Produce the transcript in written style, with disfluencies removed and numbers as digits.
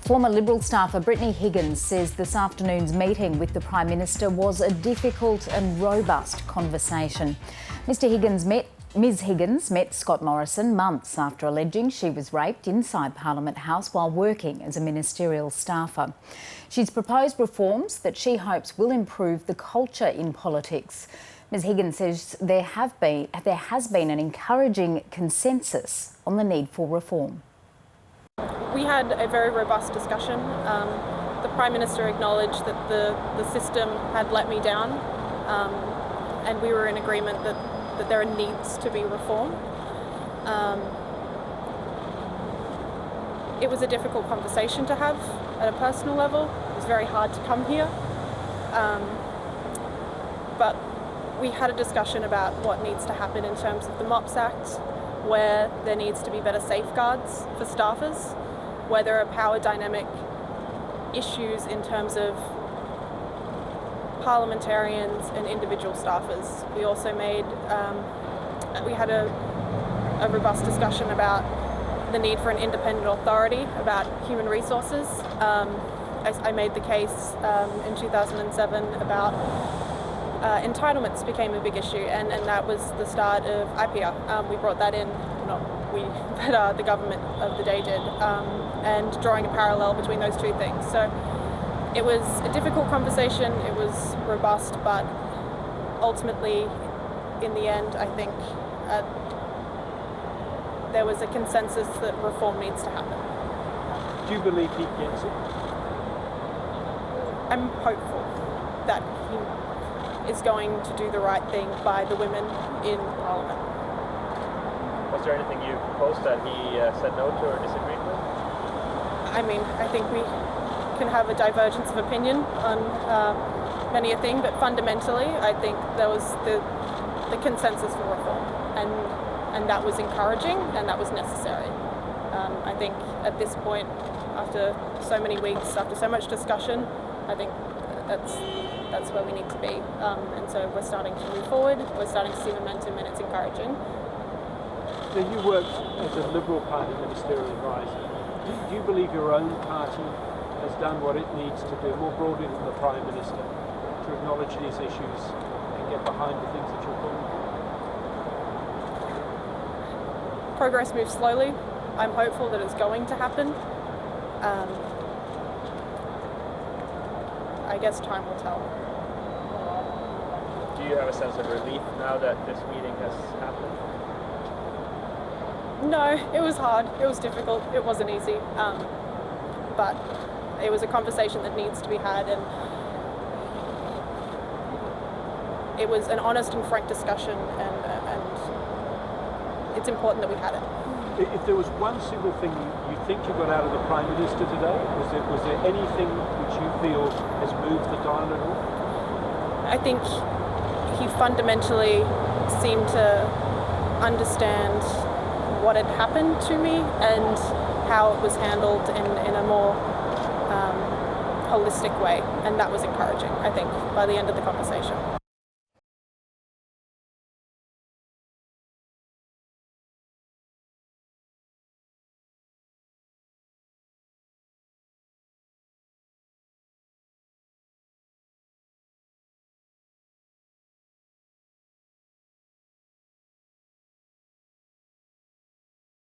Former Liberal staffer Brittany Higgins says this afternoon's meeting with the Prime Minister was a difficult and robust conversation. Ms Higgins met Scott Morrison months after alleging she was raped inside Parliament House while working as a ministerial staffer. She's proposed reforms that she hopes will improve the culture in politics. Ms Higgins says there has been an encouraging consensus on the need for reform. We had a very robust discussion. The Prime Minister acknowledged that the system had let me down, and we were in agreement that there needs to be reform. It was a difficult conversation to have at a personal level. It was very hard to come here. But we had a discussion about what needs to happen in terms of the MOPS Act, where there needs to be better safeguards for staffers, where there are power dynamic issues in terms of parliamentarians and individual staffers. We also we had a robust discussion about the need for an independent authority about human resources. I made the case in 2007 about entitlements became a big issue, and that was the start of IPR. We brought that in, not we, but the government of the day did, and drawing a parallel between those two things. So it was a difficult conversation, it was robust, but ultimately, in the end, I think there was a consensus that reform needs to happen. Do you believe he gets it? I'm hopeful that he is going to do the right thing by the women in Parliament. Was there anything you proposed that he said no to or disagreed with? I mean, I think we can have a divergence of opinion on many a thing, but fundamentally, I think there was the consensus for reform, and that was encouraging and that was necessary. I think at this point, after so many weeks, after so much discussion, I think that's where we need to be, and so we're starting to move forward. We're starting to see momentum, and it's encouraging. So you worked as a Liberal Party ministerial advisor. Do you believe your own party has done what it needs to do, more broadly than the Prime Minister, to acknowledge these issues and get behind the things that you're calling for? Progress moves slowly. I'm hopeful that it's going to happen. I guess time will tell. Do you have a sense of relief now that this meeting has happened? No, it was hard. It was difficult. It wasn't easy. But it was a conversation that needs to be had, and it was an honest and frank discussion, and it's important that we had it. If there was one single thing you think you got out of the Prime Minister today, was there anything which you feel has moved the dial at all? I think he fundamentally seemed to understand what had happened to me and how it was handled in a more holistic way, and that was encouraging, I think, by the end of the conversation.